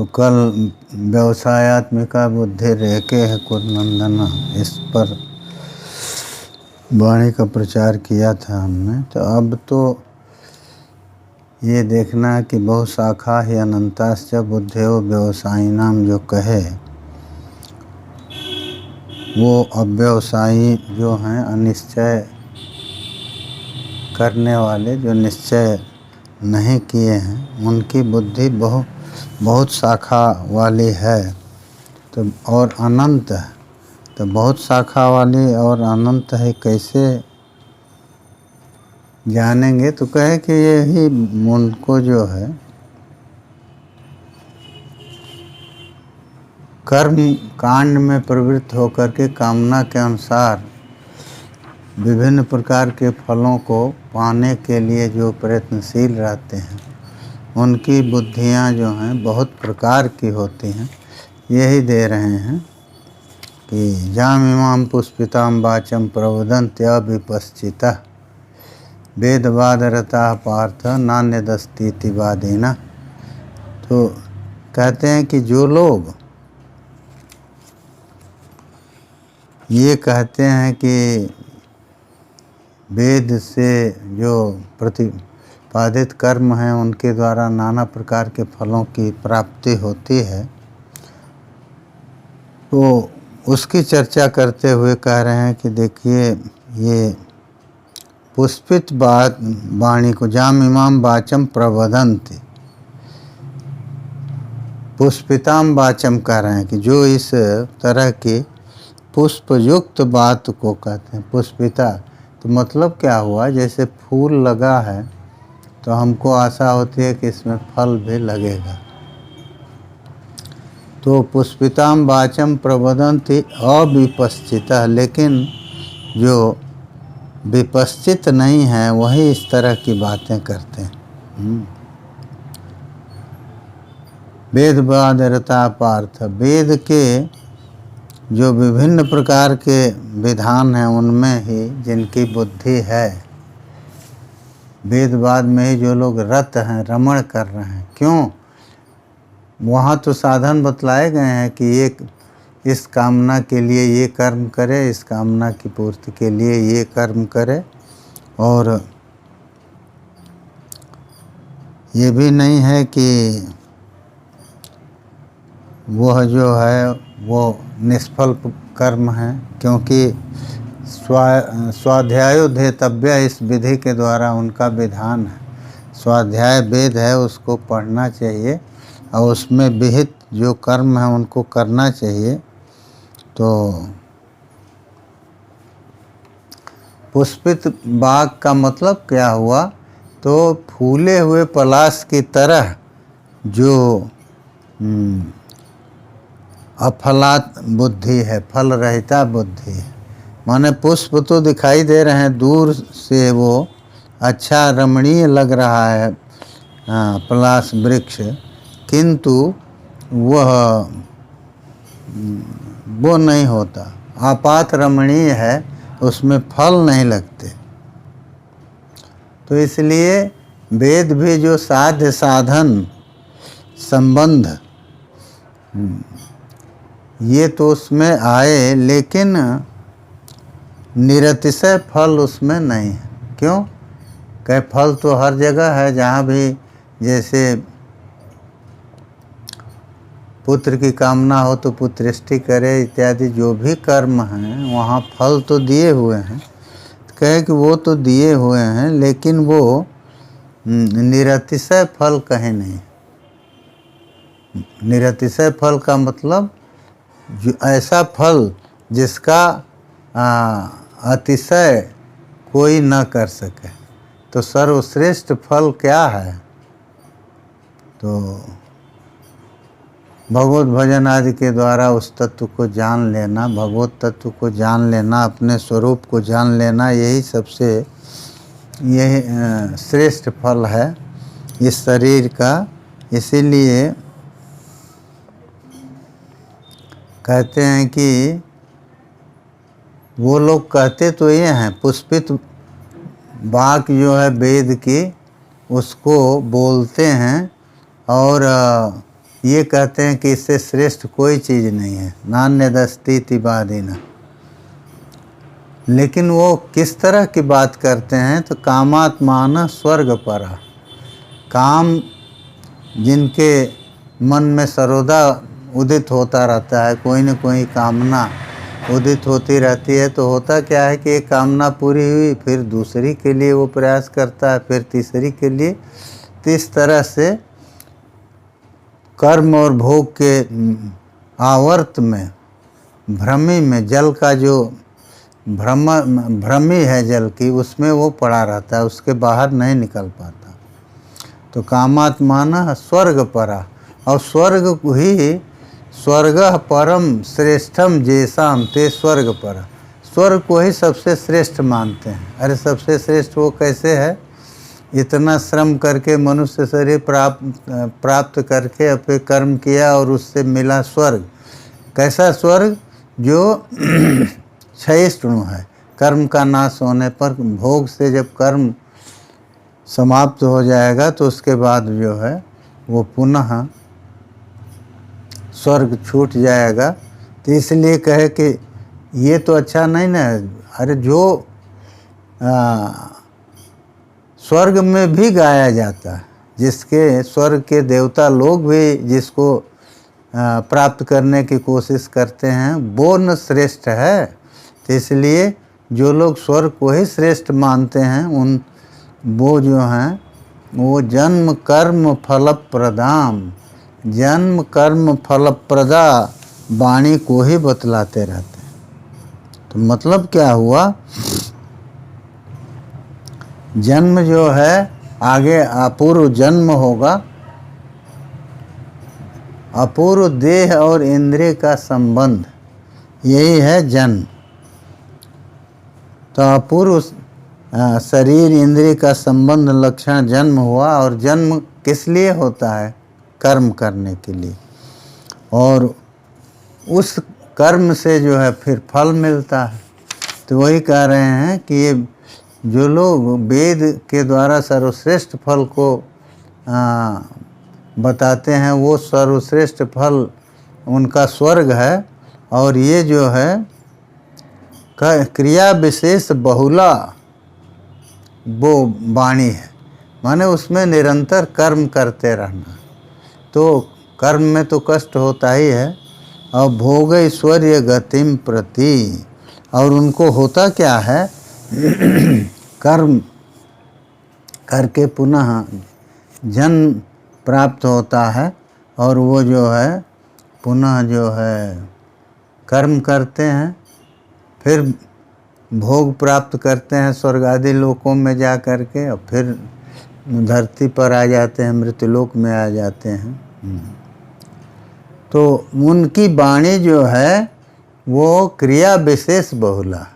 तो कल व्यवसायत्मिका बुद्धि रेके है कुरनंदना, इस पर वाणी का प्रचार किया था हमने। तो अब तो ये देखना है कि बहुशाखा ही अनंताश्च बुद्धयो व्यवसायिनाम जो कहे, वो अव्यवसायी जो हैं, अनिश्चय करने वाले, जो निश्चय नहीं किए हैं, उनकी बुद्धि बहुत शाखा वाली है तो और अनंत है। तो बहुत शाखा वाली और अनंत है, कैसे जानेंगे? तो कहे कि यही उनको जो है कर्म कांड में प्रवृत्त होकर के कामना के अनुसार विभिन्न प्रकार के फलों को पाने के लिए जो प्रयत्नशील रहते हैं, उनकी बुद्धियां जो हैं बहुत प्रकार की होती हैं। यही दे रहे हैं कि जामिमां पुष्पितां वाचं प्रवदन्त्य विपश्चितः वेदवादरता पार्थ नान्यदस्तीति वादिनः। तो कहते हैं कि जो लोग ये कहते हैं कि वेद से जो प्रतिपादित कर्म हैं उनके द्वारा नाना प्रकार के फलों की प्राप्ति होती है, तो उसकी चर्चा करते हुए कह रहे हैं कि देखिए, ये पुष्पित वाणी को जामिमां वाचं प्रवदन्ति, पुष्पितां वाचं कह रहे हैं कि जो इस तरह की पुष्पयुक्त बात को कहते हैं। पुष्पिता तो मतलब क्या हुआ? जैसे फूल लगा है तो हमको आशा होती है कि इसमें फल भी लगेगा। तो पुष्पितां वाचं प्रवदन्ति अविपश्चितः, लेकिन जो विपश्चित नहीं है वही इस तरह की बातें करते हैं। वेदवादरता पार्थ, वेद के जो विभिन्न प्रकार के विधान हैं उनमें ही जिनकी बुद्धि है, वेदवाद में ही जो लोग रत हैं, रमण कर रहे हैं। क्यों? वहाँ तो साधन बतलाए गए हैं कि ये इस कामना के लिए ये कर्म करे, इस कामना की पूर्ति के लिए ये कर्म करे, और ये भी नहीं है कि वह जो है वो निष्फल कर्म है, क्योंकि स्वाध्यायोध्येतव्य इस विधि के द्वारा उनका विधान है। स्वाध्याय वेद है, उसको पढ़ना चाहिए और उसमें विहित जो कर्म है उनको करना चाहिए। तो पुष्पित बाग का मतलब क्या हुआ? तो फूले हुए पलाश की तरह जो अफलात बुद्धि है, फल रहिता बुद्धि है। माने पुष्प तो दिखाई दे रहे हैं दूर से, वो अच्छा रमणीय लग रहा है पलाश वृक्ष, किंतु वो नहीं होता, आपात रमणीय है, उसमें फल नहीं लगते। तो इसलिए वेद भी जो साध्य साधन संबंध ये तो उसमें आए, लेकिन निरतिशय फल उसमें नहीं है। क्यों? कहे फल तो हर जगह है, जहाँ भी जैसे पुत्र की कामना हो तो पुत्रष्टि करे इत्यादि जो भी कर्म हैं, वहाँ फल तो दिए हुए हैं। कहे कि वो तो दिए हुए हैं, लेकिन वो निरतिशय फल कहीं नहीं। निरतिशय फल का मतलब जो ऐसा फल जिसका अतिशय कोई न कर सके। तो सर्वश्रेष्ठ फल क्या है? तो भगवत भजन आदि के द्वारा उस तत्व को जान लेना, भगवत तत्व को जान लेना, अपने स्वरूप को जान लेना, यही सबसे यही श्रेष्ठ फल है इस शरीर का। इसीलिए कहते हैं कि वो लोग कहते तो ये हैं, पुष्पित बाग जो है वेद की, उसको बोलते हैं और ये कहते हैं कि इससे श्रेष्ठ कोई चीज़ नहीं है, नान्यदस्ति तिबादीना। लेकिन वो किस तरह की बात करते हैं, तो कामात्मान स्वर्ग परा। काम जिनके मन में सर्वदा उदित होता रहता है, कोई न कोई कामना उदित होती रहती है, तो होता क्या है कि एक कामना पूरी हुई, फिर दूसरी के लिए वो प्रयास करता है, फिर तीसरी के लिए। तो इस तरह से कर्म और भोग के आवर्त में, भ्रमी में, जल का जो भ्रमी है जल की, उसमें वो पड़ा रहता है, उसके बाहर नहीं निकल पाता। तो कामात्मान स्वर्ग परा, और स्वर्ग ही स्वर्ग परम श्रेष्ठम जैसाम ते स्वर्ग पर। स्वर्ग को ही सबसे श्रेष्ठ मानते हैं। अरे सबसे श्रेष्ठ वो कैसे है? इतना श्रम करके मनुष्य शरीर प्राप्त करके अपने कर्म किया और उससे मिला स्वर्ग। कैसा स्वर्ग? जो क्षयिष्णु है। कर्म का नाश होने पर, भोग से जब कर्म समाप्त हो जाएगा तो उसके बाद जो है वो पुनः स्वर्ग छूट जाएगा। तो इसलिए कहे कि ये तो अच्छा नहीं ना। अरे जो स्वर्ग में भी गाया जाता है, जिसके स्वर्ग के देवता लोग भी जिसको प्राप्त करने की कोशिश करते हैं, वो न श्रेष्ठ है। तो इसलिए जो लोग स्वर्ग को ही श्रेष्ठ मानते हैं, वो जो हैं वो जन्म कर्म फलप्रदाम, जन्म कर्म फलप्रदा वाणी को ही बतलाते रहते हैं। तो मतलब क्या हुआ? जन्म जो है, आगे अपूर्व जन्म होगा। अपूर्व देह और इंद्रिय का संबंध, यही है जन्म। तो अपूर्व शरीर इंद्रिय का संबंध लक्षण जन्म हुआ। और जन्म किस लिए होता है? कर्म करने के लिए। और उस कर्म से जो है फिर फल मिलता है। तो वही कह रहे हैं कि ये जो लोग वेद के द्वारा सर्वश्रेष्ठ फल को बताते हैं, वो सर्वश्रेष्ठ फल उनका स्वर्ग है। और ये जो है क्रिया विशेष बहुला वो वाणी है, माने उसमें निरंतर कर्म करते रहना। तो कर्म में तो कष्ट होता ही है। और भोग ऐश्वर्य गतिम प्रति, और उनको होता क्या है? कर्म करके पुनः जन्म प्राप्त होता है। और वो जो है पुनः जो है कर्म करते हैं, फिर भोग प्राप्त करते हैं स्वर्ग आदि लोकों में जा कर के, और फिर धरती पर आ जाते हैं, मृत्युलोक में आ जाते हैं। तो उनकी वाणी जो है वो क्रिया विशेष बहुला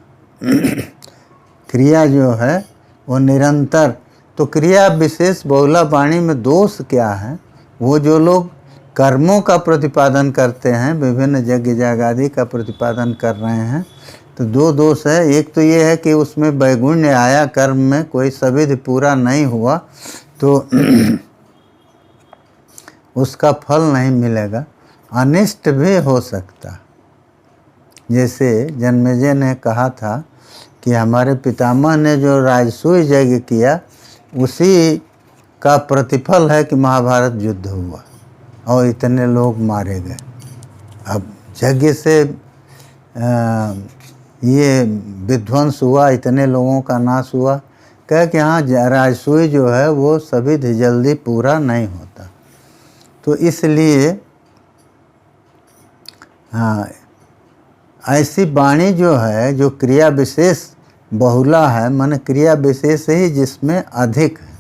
क्रिया जो है वो निरंतर। तो क्रिया विशेष बहुला वाणी में दोष क्या है? वो जो लोग कर्मों का प्रतिपादन करते हैं, विभिन्न यज्ञ याग आदि का प्रतिपादन कर रहे हैं, तो दो दोष है। एक तो ये है कि उसमें वैगुण्य आया, कर्म में कोई सविधि पूरा नहीं हुआ तो उसका फल नहीं मिलेगा, अनिष्ट भी हो सकता। जैसे जन्मेजय ने कहा था कि हमारे पितामह ने जो राजसूय यज्ञ किया, उसी का प्रतिफल है कि महाभारत युद्ध हुआ और इतने लोग मारे गए। अब यज्ञ से ये विध्वंस हुआ, इतने लोगों का नाश हुआ। कह कि हाँ, राजसूय जो है वो सभी जल्दी पूरा नहीं होता। तो इसलिए हाँ, ऐसी वाणी जो है जो क्रिया विशेष बहुला है, माने क्रिया विशेष ही जिसमें अधिक है।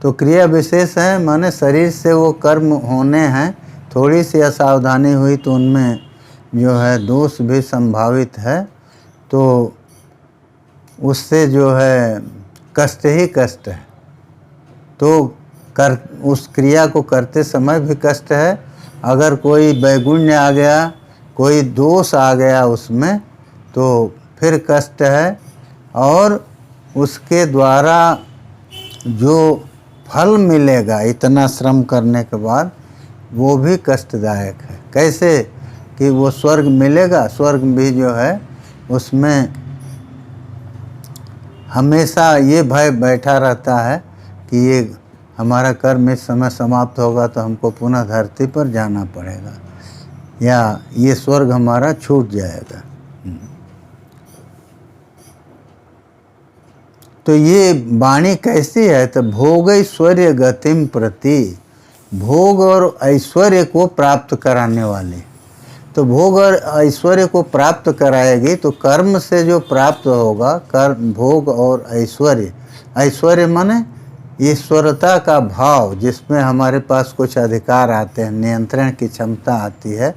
तो क्रिया विशेष है माने शरीर से वो कर्म होने हैं, थोड़ी सी असावधानी हुई तो उनमें जो है दोष भी संभावित है। तो उससे जो है कष्ट ही कष्ट है। तो उस क्रिया को करते समय भी कष्ट है। अगर कोई वैगुण्य आ गया, कोई दोष आ गया उसमें, तो फिर कष्ट है। और उसके द्वारा जो फल मिलेगा इतना श्रम करने के बाद, वो भी कष्टदायक है। कैसे कि वो स्वर्ग मिलेगा, स्वर्ग भी जो है उसमें हमेशा ये भय बैठा रहता है कि ये हमारा कर्म इस समय समाप्त होगा तो हमको पुनः धरती पर जाना पड़ेगा, या ये स्वर्ग हमारा छूट जाएगा। तो ये वाणी कैसी है? तो भोग ऐश्वर्य गतिम प्रति, भोग और ऐश्वर्य को प्राप्त कराने वाली। तो भोग और ऐश्वर्य को प्राप्त कराएगी तो कर्म से जो प्राप्त होगा, कर्म, भोग और ऐश्वर्य, ऐश्वर्य माने ईश्वरता का भाव, जिसमें हमारे पास कुछ अधिकार आते हैं, नियंत्रण की क्षमता आती है।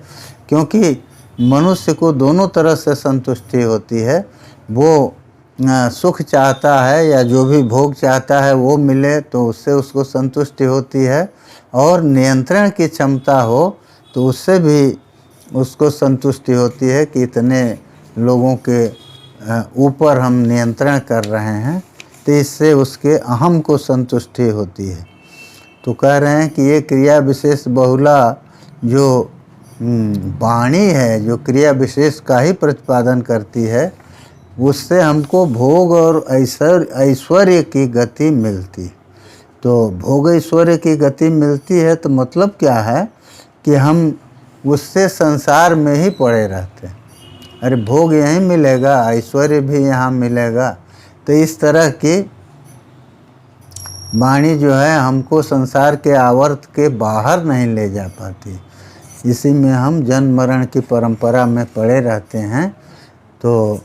क्योंकि मनुष्य को दोनों तरह से संतुष्टि होती है। वो सुख चाहता है या जो भी भोग चाहता है वो मिले तो उससे उसको संतुष्टि होती है, और नियंत्रण की क्षमता हो तो उससे भी उसको संतुष्टि होती है कि इतने लोगों के ऊपर हम नियंत्रण कर रहे हैं, तो इससे उसके अहम को संतुष्टि होती है। तो कह रहे हैं कि ये क्रिया विशेष बहुला जो वाणी है, जो क्रिया विशेष का ही प्रतिपादन करती है, उससे हमको भोग और ऐश्वर्य की गति मिलती। तो भोग ऐश्वर्य की गति मिलती है तो मतलब क्या है कि हम उससे संसार में ही पड़े रहते हैं। अरे भोग यहीं मिलेगा, ऐश्वर्य भी यहाँ मिलेगा। तो इस तरह की वाणी जो है हमको संसार के आवर्त के बाहर नहीं ले जा पाती। इसी में हम जन्म मरण की परंपरा में पड़े रहते हैं। तो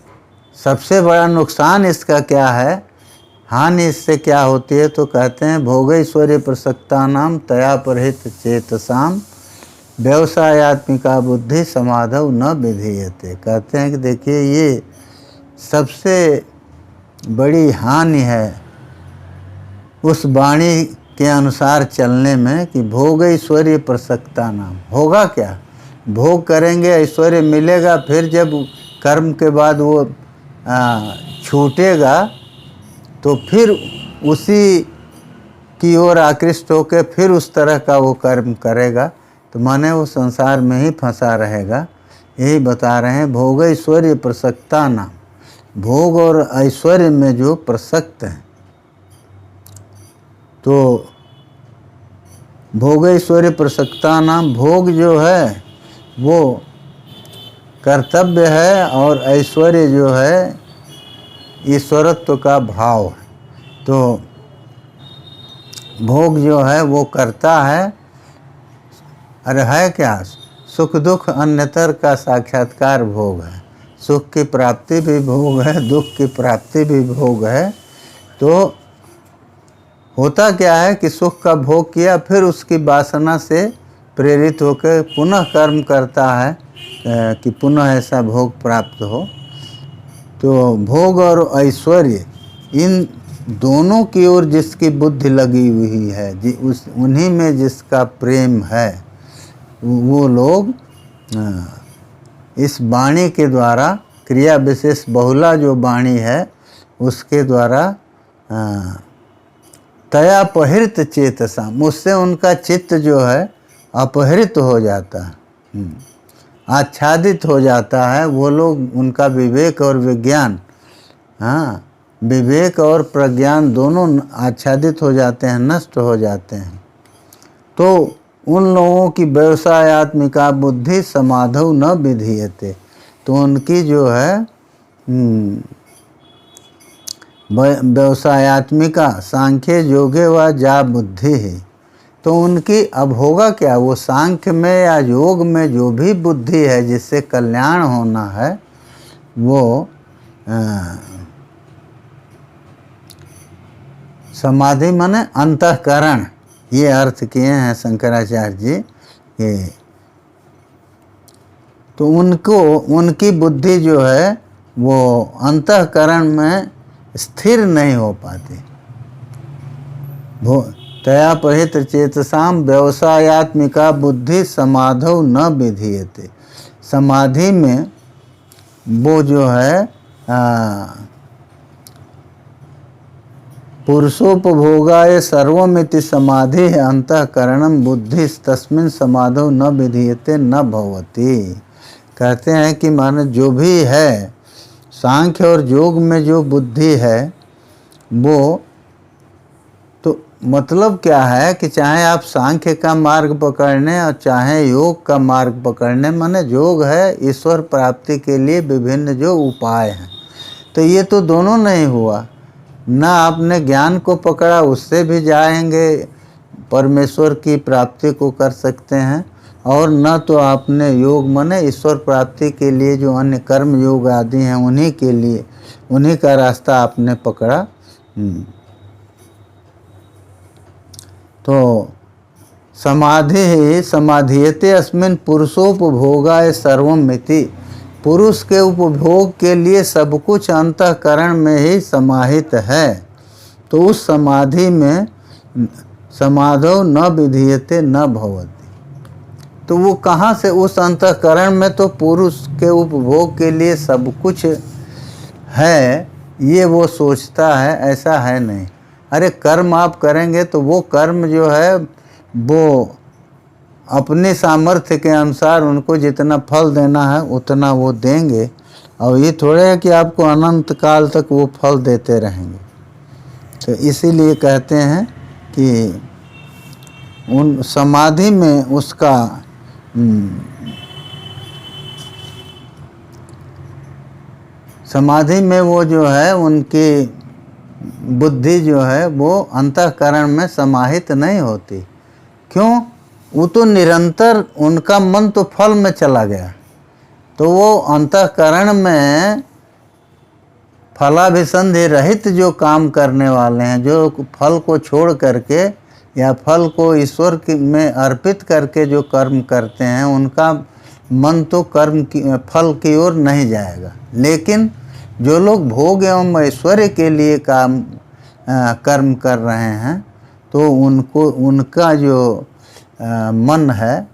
सबसे बड़ा नुकसान इसका क्या है, हानि इससे क्या होती है? तो कहते हैं भोग ऐश्वर्य प्रसक्ता नाम तया परहित चेतसाम व्यवसायात्मिका बुद्धि समाधव न विधीयते। कहते हैं कि देखिए ये सबसे बड़ी हानि है उस वाणी के अनुसार चलने में कि भोग ऐश्वर्य प्रसक्ता नाम। होगा क्या? भोग करेंगे, ऐश्वर्य मिलेगा, फिर जब कर्म के बाद वो छूटेगा तो फिर उसी की ओर आकृष्ट होकर फिर उस तरह का वो कर्म करेगा। तो माने वो संसार में ही फंसा रहेगा। यही बता रहे हैं भोग ऐश्वर्य प्रसक्ता नाम, भोग और ऐश्वर्य में जो प्रसक्त हैं। तो भोग ऐश्वर्य प्रसक्ता नाम, भोग जो है वो कर्तव्य है और ऐश्वर्य जो है ईश्वरत्व का भाव है। तो भोग जो है वो करता है, अरे है क्या? सुख दुख अन्यतर का साक्षात्कार भोग है। सुख की प्राप्ति भी भोग है, दुख की प्राप्ति भी भोग है। तो होता क्या है कि सुख का भोग किया, फिर उसकी वासना से प्रेरित होकर पुनः कर्म करता है कि पुनः ऐसा भोग प्राप्त हो। तो भोग और ऐश्वर्य इन दोनों की ओर जिसकी बुद्धि लगी हुई है, उन्हीं में जिसका प्रेम है, वो लोग इस वाणी के द्वारा, क्रिया विशेष बहुला जो वाणी है उसके द्वारा तया अपहृत चेतसा, मुझसे उनका चित्त जो है अपहृत हो जाता है, आच्छादित हो जाता है। वो लोग, उनका विवेक और विज्ञान, विवेक और प्रज्ञान दोनों आच्छादित हो जाते हैं, नष्ट हो जाते हैं। तो उन लोगों की व्यवसायात्मिका बुद्धि समाधौ न विधीयते, तो उनकी जो है व्यवसायात्मिका सांख्य योगे व जा बुद्धि है। तो उनकी अब होगा क्या? वो सांख्य में या योग में जो भी बुद्धि है जिससे कल्याण होना है, वो समाधि माने अंतःकरण, ये अर्थ किए हैं शंकराचार्य जी के। तो उनकी बुद्धि जो है वो अंतःकरण में स्थिर नहीं हो पाती। तया परिहित चेतसाम व्यवसायात्मिका बुद्धि समाधौ न विधीयते। समाधि में वो जो है पुरुषोपभोगाय सर्वमिति समाधि अंतःकरणम बुद्धि तस्मिन् समाधौ न विधीयते न भवति। कहते हैं कि माने जो भी है सांख्य और योग में जो बुद्धि है वो तो मतलब क्या है कि चाहे आप सांख्य का मार्ग पकड़ने और चाहे योग का मार्ग पकड़ने, माने योग है ईश्वर प्राप्ति के लिए विभिन्न जो उपाय हैं, तो ये तो दोनों नहीं हुआ। ना आपने ज्ञान को पकड़ा उससे भी जाएंगे परमेश्वर की प्राप्ति को कर सकते हैं, और न तो आपने योग माने ईश्वर प्राप्ति के लिए जो अन्य कर्म योग आदि हैं उन्हीं के लिए उन्हीं का रास्ता आपने पकड़ा। तो समाधि समाधीयते अस्मिन् पुरुषोपभोगाय सर्वमिति, पुरुष के उपभोग के लिए सब कुछ अंतःकरण में ही समाहित है। तो उस समाधि में समाधौ न विधीयते न भवति, तो वो कहाँ से उस अंतःकरण में तो पुरुष के उपभोग के लिए सब कुछ है ये वो सोचता है, ऐसा है नहीं। अरे कर्म आप करेंगे तो वो कर्म जो है वो अपने सामर्थ्य के अनुसार उनको जितना फल देना है उतना वो देंगे, और ये थोड़े है कि आपको अनंत काल तक वो फल देते रहेंगे। तो इसीलिए कहते हैं कि उन समाधि में उसका समाधि में वो जो है उनकी बुद्धि जो है वो अंतःकरण में समाहित नहीं होती। क्यों? वो तो निरंतर उनका मन तो फल में चला गया, तो वो अंतःकरण में फलाभिसंधि रहित जो काम करने वाले हैं, जो फल को छोड़ करके या फल को ईश्वर में अर्पित करके जो कर्म करते हैं, उनका मन तो फल की ओर नहीं जाएगा। लेकिन जो लोग भोग एवं ऐश्वर्य के लिए कर्म कर रहे हैं, तो उनका जो मन है,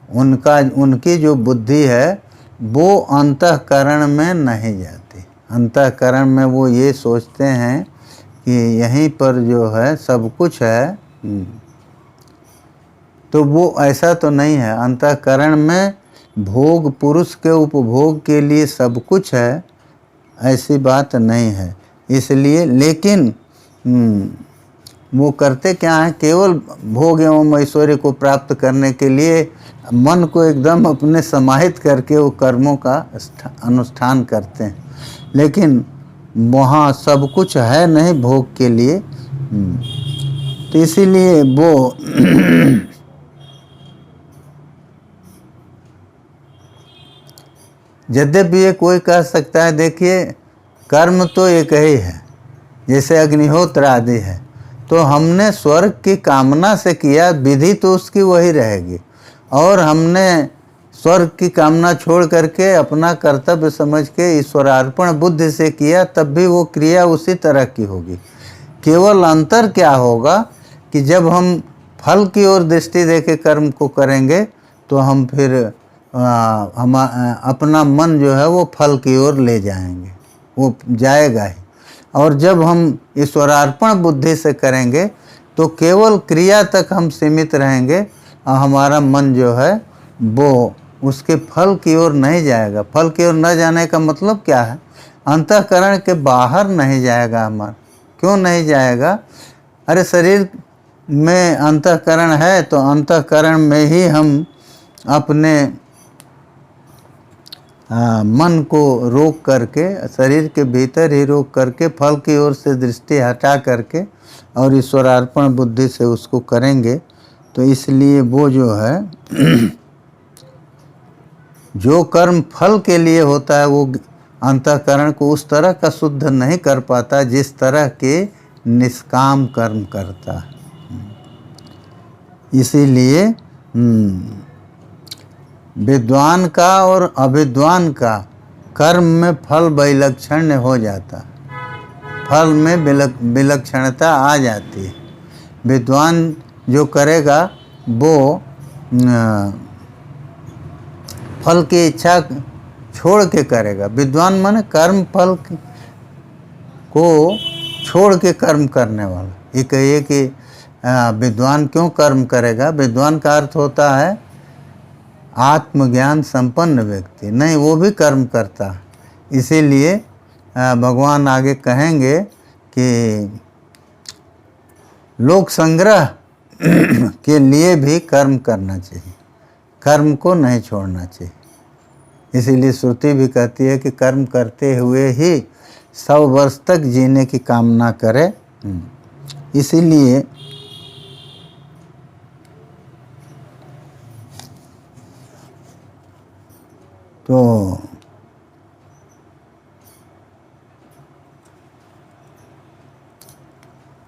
उनकी जो बुद्धि है वो अंतःकरण में नहीं जाती। अंतःकरण में वो ये सोचते हैं कि यहीं पर जो है सब कुछ है, तो वो ऐसा तो नहीं है। अंतःकरण में भोग पुरुष के उपभोग के लिए सब कुछ है, ऐसी बात नहीं है। इसलिए लेकिन वो करते क्या है, केवल भोग एवं ऐश्वर्य को प्राप्त करने के लिए मन को एकदम अपने समाहित करके वो कर्मों का अनुष्ठान करते हैं, लेकिन वहाँ सब कुछ है नहीं भोग के लिए। तो इसीलिए वो यद्यपि ये कोई कह सकता है, देखिए कर्म तो एक ही है, जैसे अग्निहोत्र आदि है, तो हमने स्वर्ग की कामना से किया, विधि तो उसकी वही रहेगी, और हमने स्वर्ग की कामना छोड़ करके अपना कर्तव्य समझ के ईश्वरार्पण बुद्धि से किया, तब भी वो क्रिया उसी तरह की होगी। केवल अंतर क्या होगा कि जब हम फल की ओर दृष्टि देके कर्म को करेंगे तो हम फिर हम अपना मन जो है वो फल की ओर ले जाएंगे, वो जाएगा ही। और जब हम ईश्वरार्पण बुद्धि से करेंगे तो केवल क्रिया तक हम सीमित रहेंगे, और हमारा मन जो है वो उसके फल की ओर नहीं जाएगा। फल की ओर न जाने का मतलब क्या है? अंतःकरण के बाहर नहीं जाएगा हमारा। क्यों नहीं जाएगा? अरे शरीर में अंतःकरण है, तो अंतःकरण में ही हम अपने मन को रोक करके, शरीर के भीतर ही रोक करके फल की ओर से दृष्टि हटा करके और ईश्वरार्पण बुद्धि से उसको करेंगे। तो इसलिए वो जो है जो कर्म फल के लिए होता है वो अंतःकरण को उस तरह का शुद्ध नहीं कर पाता जिस तरह के निष्काम कर्म करता है। इसीलिए विद्वान का और अविद्वान का कर्म में फल वैलक्षण्य हो जाता, फल में विलक्षणता आ जाती है। विद्वान जो करेगा वो फल की इच्छा छोड़ के करेगा। विद्वान माने कर्म फल को छोड़ के कर्म करने वाला। ये कहिए कि विद्वान क्यों कर्म करेगा? विद्वान का अर्थ होता है आत्मज्ञान संपन्न व्यक्ति। नहीं, वो भी कर्म करता है। इसीलिए भगवान आगे कहेंगे कि लोक संग्रह के लिए भी कर्म करना चाहिए, कर्म को नहीं छोड़ना चाहिए। इसीलिए श्रुति भी कहती है कि कर्म करते हुए ही 100 वर्ष तक जीने की कामना करे। इसीलिए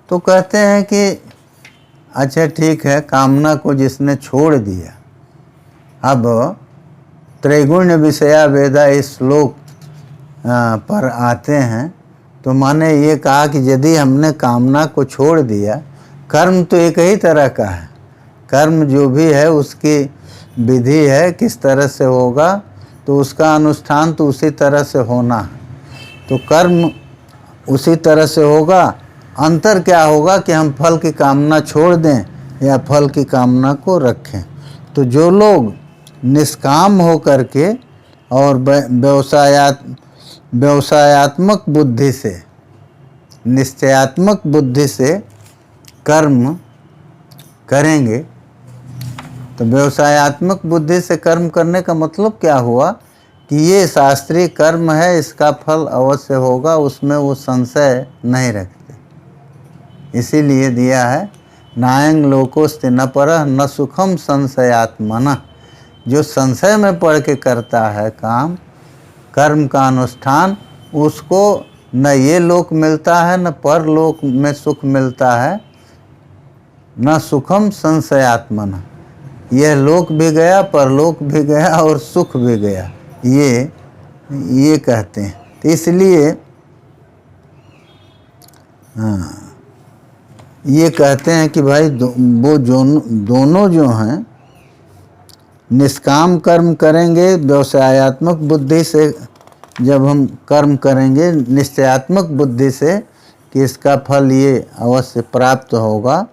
तो कहते हैं कि अच्छा ठीक है, कामना को जिसने छोड़ दिया। अब त्रैगुण्य विषया वेदा इस श्लोक पर आते हैं, तो माने ये कहा कि यदि हमने कामना को छोड़ दिया, कर्म तो एक ही तरह का है, कर्म जो भी है उसकी विधि है, किस तरह से होगा तो उसका अनुष्ठान तो उसी तरह से होना है। तो कर्म उसी तरह से होगा, अंतर क्या होगा कि हम फल की कामना छोड़ दें या फल की कामना को रखें। तो जो लोग निष्काम हो करके और व्यवसायात्मक बुद्धि से, निश्चयात्मक बुद्धि से कर्म करेंगे, तो व्यवसायात्मक बुद्धि से कर्म करने का मतलब क्या हुआ कि ये शास्त्रीय कर्म है, इसका फल अवश्य होगा, उसमें वो संशय नहीं रखते। इसीलिए दिया है नायंग लोकोस्ति न परः न सुखम संशयात्मनः। जो संशय में पड़ के करता है काम, कर्म का अनुष्ठान, उसको न ये लोक मिलता है न परलोक में सुख मिलता है। न सुखम संशयात्मनः, यह लोक भी गया, परलोक भी गया और सुख भी गया, ये कहते हैं। तो इसलिए ये कहते हैं कि भाई वो दोनों जो हैं निष्काम कर्म करेंगे, व्यवसायात्मक बुद्धि से जब हम कर्म करेंगे, निश्चयात्मक बुद्धि से कि इसका फल ये अवश्य प्राप्त होगा,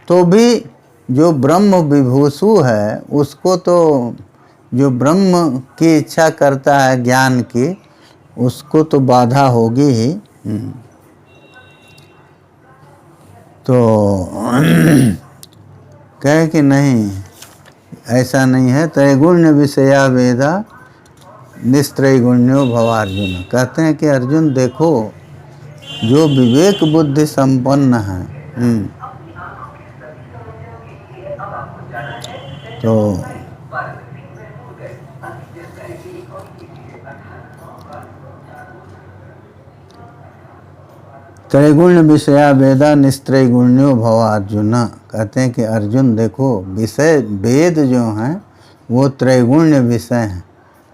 तो भी जो ब्रह्म विभूषु है उसको, तो जो ब्रह्म की इच्छा करता है ज्ञान की, उसको तो बाधा होगी ही। तो कहे कि नहीं, ऐसा नहीं है। त्रैगुण्य विषया वेदा निस्त्रैगुण्यो भवार्जुन। कहते हैं कि अर्जुन देखो, जो विवेक बुद्धि संपन्न है, तो त्रैगुण्य विषया वेदा निस्त्रैगुण्यो भव अर्जुन। कहते हैं कि अर्जुन देखो, विषय वेद जो हैं वो त्रैगुण्य विषय हैं।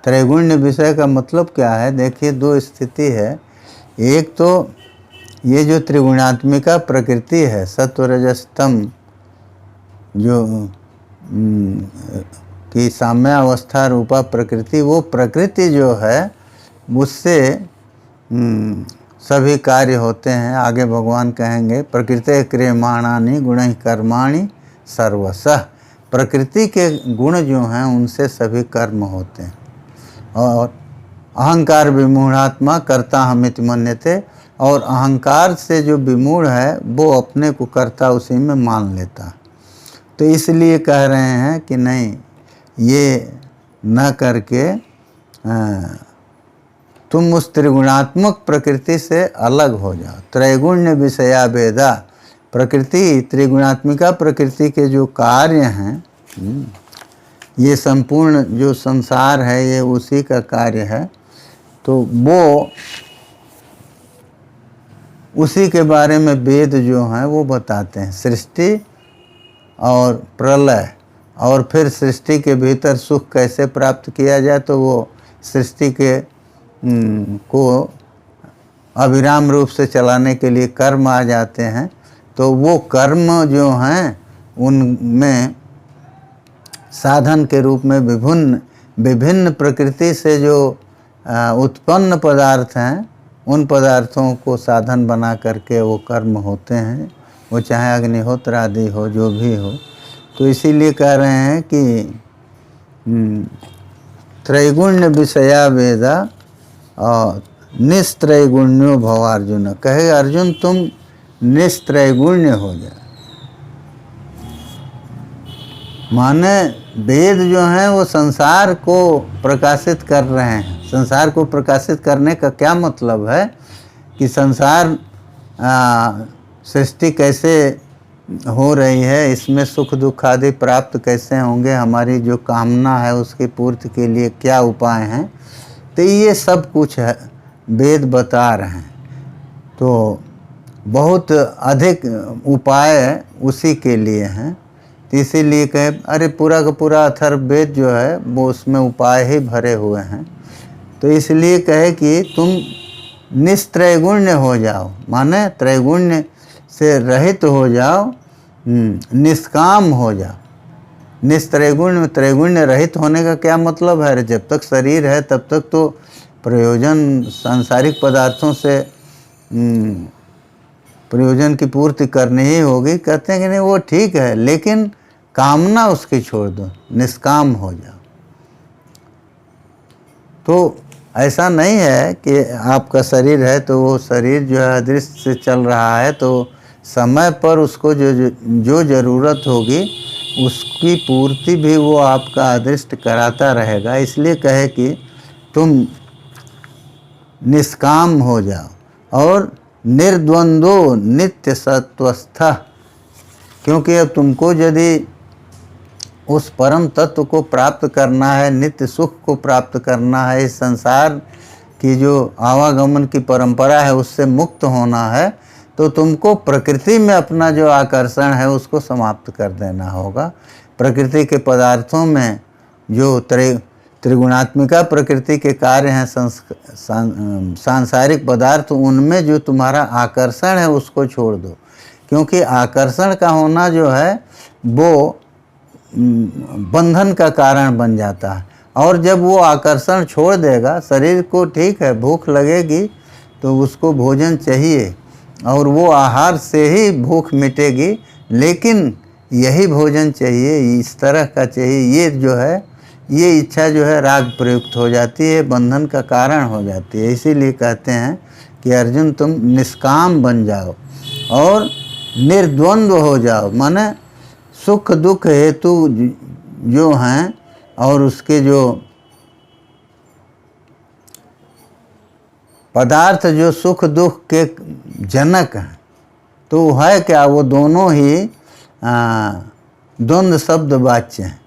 त्रैगुण्य विषय का मतलब क्या है? देखिए, दो स्थिति है। एक तो ये जो त्रिगुणात्मिका प्रकृति है, सत्व रजस तम, जो कि साम्यावस्था रूपा प्रकृति, वो प्रकृति जो है उससे सभी कार्य होते हैं। आगे भगवान कहेंगे प्रकृति क्रियमाणानि गुणैः कर्माणि सर्वशः। प्रकृति के गुण जो हैं उनसे सभी कर्म होते हैं। और अहंकार विमूढ़ात्मा कर्ता हमिति मन्यते, और अहंकार से जो विमूढ़ है वो अपने को कर्ता उसी में मान लेता। तो इसलिए कह रहे हैं कि नहीं, ये न करके तुम उस त्रिगुणात्मक प्रकृति से अलग हो जाओ। त्रैगुण्य विषया वेदा, प्रकृति त्रिगुणात्मिका प्रकृति के जो कार्य हैं, ये संपूर्ण जो संसार है ये उसी का कार्य है। तो वो उसी के बारे में वेद जो हैं वो बताते हैं, सृष्टि और प्रलय, और फिर सृष्टि के भीतर सुख कैसे प्राप्त किया जाए। तो वो सृष्टि के को अविराम रूप से चलाने के लिए कर्म आ जाते हैं। तो वो कर्म जो हैं उनमें साधन के रूप में विभिन्न प्रकृति से जो उत्पन्न पदार्थ हैं उन पदार्थों को साधन बना करके वो कर्म होते हैं, वो चाहे अग्निहोत्र आदि हो, जो भी हो। तो इसीलिए कह रहे हैं कि त्रैगुण्य विषया वेदा और निस्त्रैगुण्यो भव अर्जुन। कहे अर्जुन तुम निस्त्रैगुण्य हो जाए, माने वेद जो हैं वो संसार को प्रकाशित कर रहे हैं। संसार को प्रकाशित करने का क्या मतलब है कि संसार सृष्टि कैसे हो रही है, इसमें सुख दुख आदि प्राप्त कैसे होंगे, हमारी जो कामना है उसकी पूर्ति के लिए क्या उपाय हैं, तो ये सब कुछ है वेद बता रहे हैं। तो बहुत अधिक उपाय उसी के लिए हैं। तो इसीलिए कहे अरे पूरा का पूरा अथर्ववेद जो है वो उसमें उपाय ही भरे हुए हैं। तो इसलिए कहे कि तुम निस्त्रैगुण्य हो जाओ, माने त्रैगुण्य से रहित हो जाओ, निष्काम हो जाओ। निस्त्रैगुण्य, त्रैगुण्य रहित होने का क्या मतलब है? जब तक शरीर है तब तक तो प्रयोजन सांसारिक पदार्थों से प्रयोजन की पूर्ति करनी ही होगी। कहते हैं कि नहीं वो ठीक है, लेकिन कामना उसकी छोड़ दो, निष्काम हो जाओ। तो ऐसा नहीं है कि आपका शरीर है तो वो शरीर जो है अदृश्य से चल रहा है, तो समय पर उसको जो ज़रूरत होगी उसकी पूर्ति भी वो आपका अदृष्ट कराता रहेगा। इसलिए कहे कि तुम निष्काम हो जाओ और निर्द्वंदो नित्य सत्वस्थ। क्योंकि अब तुमको यदि उस परम तत्व को प्राप्त करना है, नित्य सुख को प्राप्त करना है, इस संसार की जो आवागमन की परंपरा है उससे मुक्त होना है, तो तुमको प्रकृति में अपना जो आकर्षण है उसको समाप्त कर देना होगा। प्रकृति के पदार्थों में जो त्रिगुणात्मिका प्रकृति के कार्य हैं, सांसारिक पदार्थ, उनमें जो तुम्हारा आकर्षण है उसको छोड़ दो। क्योंकि आकर्षण का होना जो है वो बंधन का कारण बन जाता है। और जब वो आकर्षण छोड़ देगा, शरीर को ठीक है भूख लगेगी तो उसको भोजन चाहिए और वो आहार से ही भूख मिटेगी, लेकिन यही भोजन चाहिए, इस तरह का चाहिए, ये जो है ये इच्छा जो है राग प्रयुक्त हो जाती है, बंधन का कारण हो जाती है। इसीलिए कहते हैं कि अर्जुन तुम निष्काम बन जाओ और निर्द्वंद्व हो जाओ, माने सुख दुख हेतु जो हैं और उसके जो पदार्थ जो सुख दुख के जनक हैं, तो है क्या, वो दोनों ही द्वंद्व शब्द वाच्य हैं।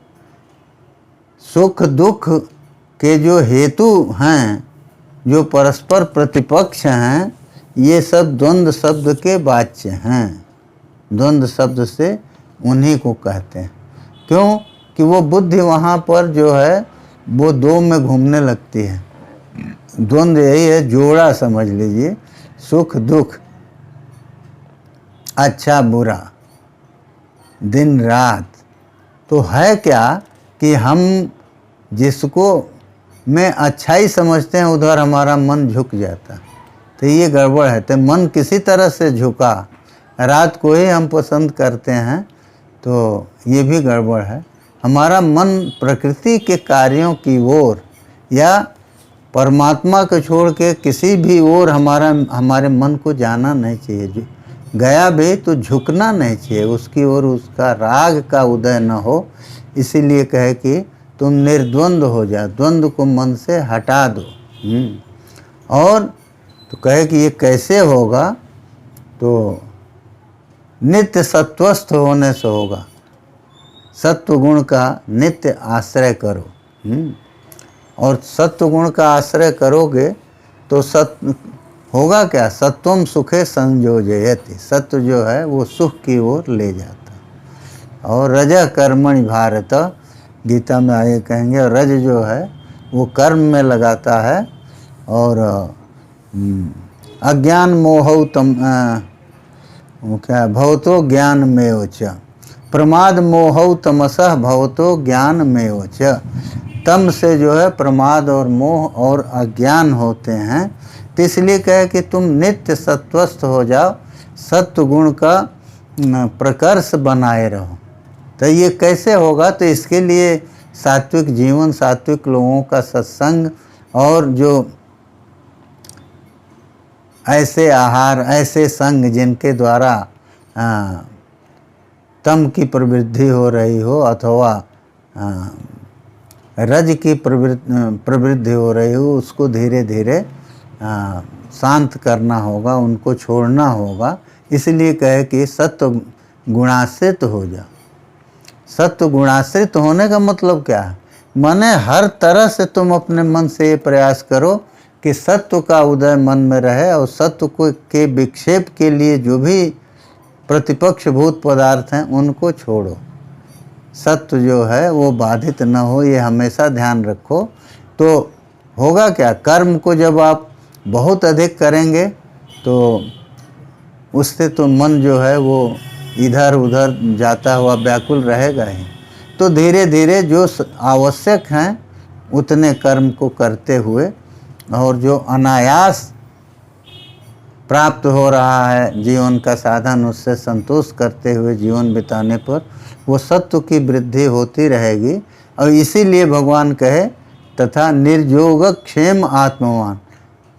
सुख दुख के जो हेतु हैं, जो परस्पर प्रतिपक्ष हैं, ये सब द्वंद्व शब्द के वाच्य हैं। द्वंद्व शब्द से उन्हीं को कहते हैं। क्यों कि वो बुद्धि वहाँ पर जो है वो दो में घूमने लगती है। द्वंद्व यही है, जोड़ा समझ लीजिए, सुख दुख, अच्छा बुरा, दिन रात। तो है क्या कि हम जिसको में अच्छाई समझते हैं उधर हमारा मन झुक जाता है, तो ये गड़बड़ है। तो मन किसी तरह से झुका, रात को ही हम पसंद करते हैं, तो ये भी गड़बड़ है। हमारा मन प्रकृति के कार्यों की ओर या परमात्मा को छोड़ के किसी भी ओर हमारे मन को जाना नहीं चाहिए। गया भी तो झुकना नहीं चाहिए उसकी ओर, उसका राग का उदय न हो। इसीलिए कहे कि तुम निर्द्वंद हो जाओ, द्वंद्व को मन से हटा दो। और तो कहे कि ये कैसे होगा, तो नित्य सत्वस्थ होने से होगा। सत्व गुण का नित्य आश्रय करो। और सत्व गुण का आश्रय करोगे तो होगा क्या, सत्वम सुखे संयोजयति। सत्व जो है वो सुख की ओर ले जाता है। और रज कर्मणि भारत, गीता में आगे कहेंगे, और रज जो है वो कर्म में लगाता है। और अज्ञान मोहौ तम वो क्या भवतो ज्ञान में च, प्रमाद मोहौ तमसः भवतो ज्ञान में च। तम से जो है प्रमाद और मोह और अज्ञान होते हैं, तो इसलिए कहे कि तुम नित्य सत्वस्थ हो जाओ, सत्व गुण का प्रकर्ष बनाए रहो। तो ये कैसे होगा? तो इसके लिए सात्विक जीवन, सात्विक लोगों का सत्संग और जो ऐसे आहार, ऐसे संग जिनके द्वारा तम की प्रवृत्ति हो रही हो अथवा रज की प्रवृत्ति हो रही हो, उसको धीरे धीरे शांत करना होगा, उनको छोड़ना होगा। इसलिए कहे कि सत्व गुणाश्रित हो जाओ। सत्व गुणाश्रित होने का मतलब क्या है? माने हर तरह से तुम अपने मन से ये प्रयास करो कि सत्व का उदय मन में रहे और सत्व को के विक्षेप के लिए जो भी प्रतिपक्ष भूत पदार्थ हैं उनको छोड़ो। सत्व जो है वो बाधित न हो, ये हमेशा ध्यान रखो। तो होगा क्या? कर्म को जब आप बहुत अधिक करेंगे तो उससे तो मन जो है वो इधर उधर जाता हुआ व्याकुल रहेगा ही। तो धीरे धीरे जो आवश्यक हैं उतने कर्म को करते हुए और जो अनायास प्राप्त हो रहा है जीवन का साधन, उससे संतोष करते हुए जीवन बिताने पर वो सत्व की वृद्धि होती रहेगी। और इसीलिए भगवान कहे तथा निर्योग क्षेम आत्मवान।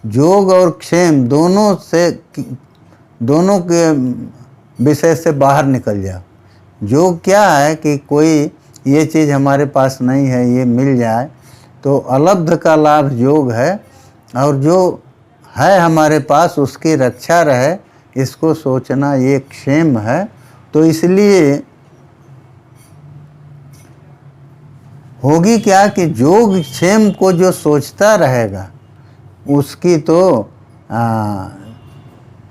योग और क्षेम दोनों के विषय से बाहर निकल जाओ। योग क्या है कि कोई ये चीज़ हमारे पास नहीं है, ये मिल जाए तो अलब्ध का लाभ योग है, और जो है हमारे पास उसकी रक्षा रहे, इसको सोचना ये क्षेम है। तो इसलिए होगी क्या कि योग क्षेम को जो सोचता रहेगा उसकी तो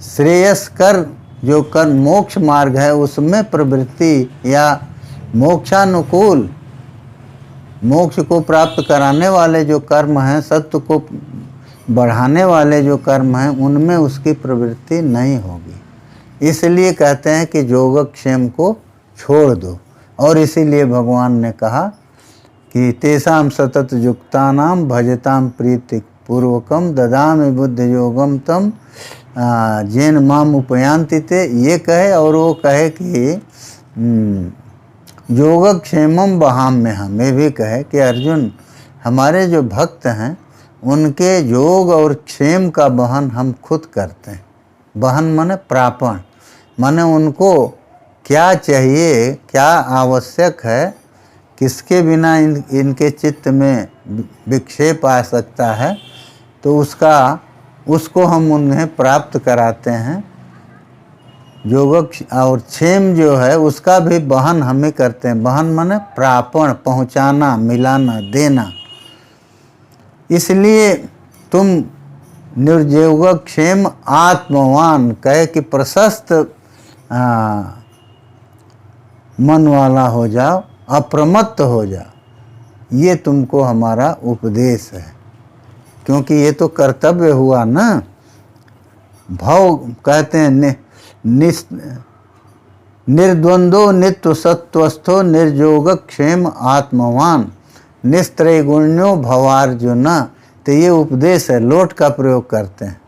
श्रेयस्कर जो कर्म मोक्ष मार्ग है उसमें प्रवृत्ति या मोक्षानुकूल, मोक्ष को प्राप्त कराने वाले जो कर्म हैं, सत्व को बढ़ाने वाले जो कर्म हैं, उनमें उसकी प्रवृत्ति नहीं होगी। इसलिए कहते हैं कि योगक्षेम को छोड़ दो। और इसीलिए भगवान ने कहा कि तेषाम सतत युक्तानाम भजताम प्रीति पूर्वकम ददामि बुद्ध योगम तम जैन माम उपयांति ते। ये कहे और वो कहे कि योगक्षेमम वहाम्य हम। ये भी कहे कि अर्जुन, हमारे जो भक्त हैं उनके योग और क्षेम का वहन हम खुद करते हैं। वहन माने प्रापण, माने उनको क्या चाहिए, क्या आवश्यक है, किसके बिना इनके चित्त में विक्षेप आ सकता है, तो उसको हम उन्हें प्राप्त कराते हैं। योग और क्षेम जो है उसका भी वहन हमें करते हैं। वहन माने प्रापण, पहुंचाना, मिलाना, देना। इसलिए तुम निर्योग क्षेम आत्मवान कहे कि प्रशस्त मन वाला हो जाओ, अप्रमत्त हो जाओ। ये तुमको हमारा उपदेश है, क्योंकि ये तो कर्तव्य हुआ ना। भाव कहते हैं निर्द्वंदो नित्य सत्वस्थो निर्योग क्षेम आत्मवान निस्त्रैगुण्यो भवार्जुन। तो ये उपदेश है, लोट का प्रयोग करते हैं।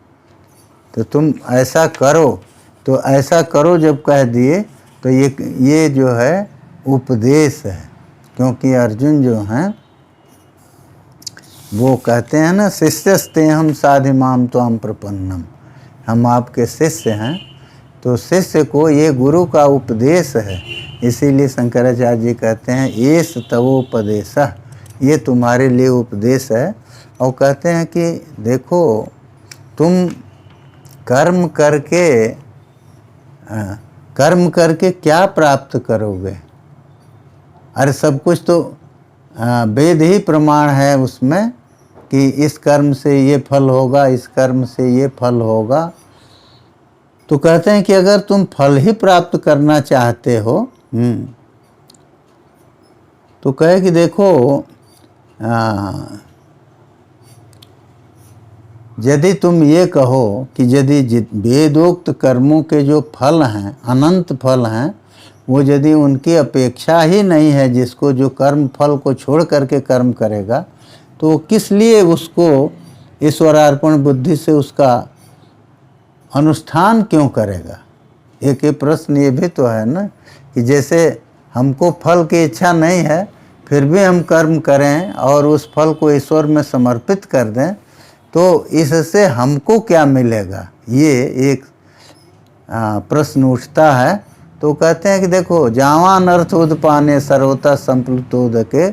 तो तुम ऐसा करो, तो ऐसा करो जब कह दिए तो ये जो है उपदेश है। क्योंकि अर्जुन जो हैं वो कहते हैं ना, शिष्यस्ते हम साधिमाम त्वाम प्रपन्नम, हम आपके शिष्य हैं। तो शिष्य को ये गुरु का उपदेश है। इसीलिए शंकराचार्य जी कहते हैं एस तवोपदेश, ये तुम्हारे लिए उपदेश है। और कहते हैं कि देखो, तुम कर्म करके क्या प्राप्त करोगे? अरे सब कुछ तो वेद ही प्रमाण है उसमें कि इस कर्म से ये फल होगा, इस कर्म से ये फल होगा। तो कहते हैं कि अगर तुम फल ही प्राप्त करना चाहते हो, तो कहे कि देखो, यदि तुम ये कहो कि यदि वेदोक्त कर्मों के जो फल हैं, अनंत फल हैं, वो यदि उनकी अपेक्षा ही नहीं है, जिसको जो कर्म फल को छोड़ करके कर्म करेगा, तो किस लिए उसको ईश्वरार्पण बुद्धि से उसका अनुष्ठान क्यों करेगा? एक ये प्रश्न ये भी तो है ना कि जैसे हमको फल की इच्छा नहीं है फिर भी हम कर्म करें और उस फल को ईश्वर में समर्पित कर दें, तो इससे हमको क्या मिलेगा, ये एक प्रश्न उठता है। तो कहते हैं कि देखो, जावान अर्थ उदपाने सर्वता संप्लुतोदके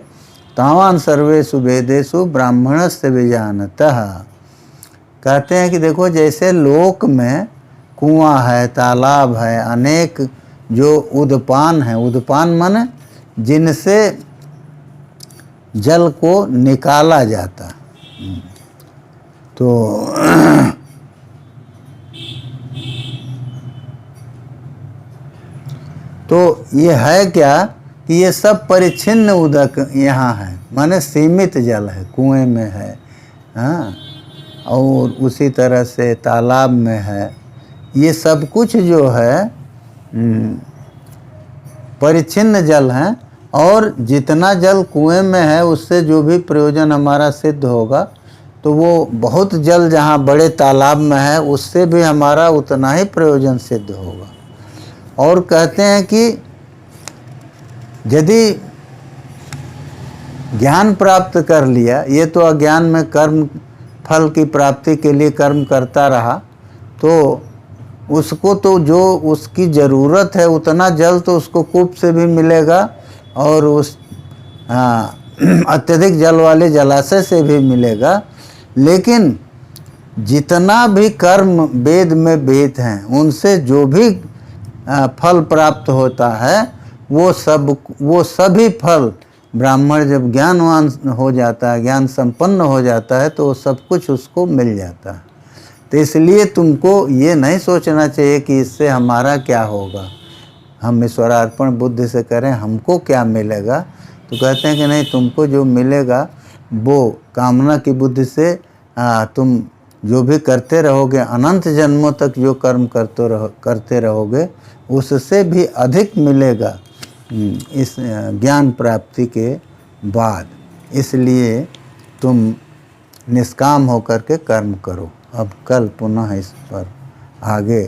तावान सर्वेषु वेदेषु ब्राह्मणस्य विजानतः। कहते हैं कि देखो, जैसे लोक में कुआं है, तालाब है, अनेक जो उदपान है, उदपान माने जिनसे जल को निकाला जाता, तो ये है क्या कि ये सब परिच्छिन्न उदक यहाँ है, माने सीमित जल है, कुएं में है, हाँ, और उसी तरह से तालाब में है। ये सब कुछ जो है परिच्छिन्न जल है, और जितना जल कुएं में है उससे जो भी प्रयोजन हमारा सिद्ध होगा, तो वो बहुत जल जहाँ बड़े तालाब में है उससे भी हमारा उतना ही प्रयोजन सिद्ध होगा। और कहते हैं कि यदि ज्ञान प्राप्त कर लिया, ये तो अज्ञान में कर्म फल की प्राप्ति के लिए कर्म करता रहा, तो उसको तो जो उसकी ज़रूरत है उतना जल तो उसको कूप से भी मिलेगा, और उस अत्यधिक जल वाले जलाशय से भी मिलेगा। लेकिन जितना भी कर्म वेद में वेद हैं उनसे जो भी फल प्राप्त होता है, वो सभी फल ब्राह्मण जब ज्ञानवान हो जाता है, ज्ञान संपन्न हो जाता है, तो सब कुछ उसको मिल जाता है। तो इसलिए तुमको ये नहीं सोचना चाहिए कि इससे हमारा क्या होगा, हम ईश्वरार्पण बुद्धि से करें हमको क्या मिलेगा। तो कहते हैं कि नहीं, तुमको जो मिलेगा वो कामना की बुद्धि से तुम जो भी करते रहोगे, अनंत जन्मों तक जो कर्म करते रहोगे, उससे भी अधिक मिलेगा इस ज्ञान प्राप्ति के बाद। इसलिए तुम निष्काम होकर के कर्म करो। अब कल पुनः इस पर आगे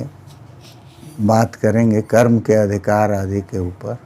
बात करेंगे कर्म के अधिकार आदि के ऊपर।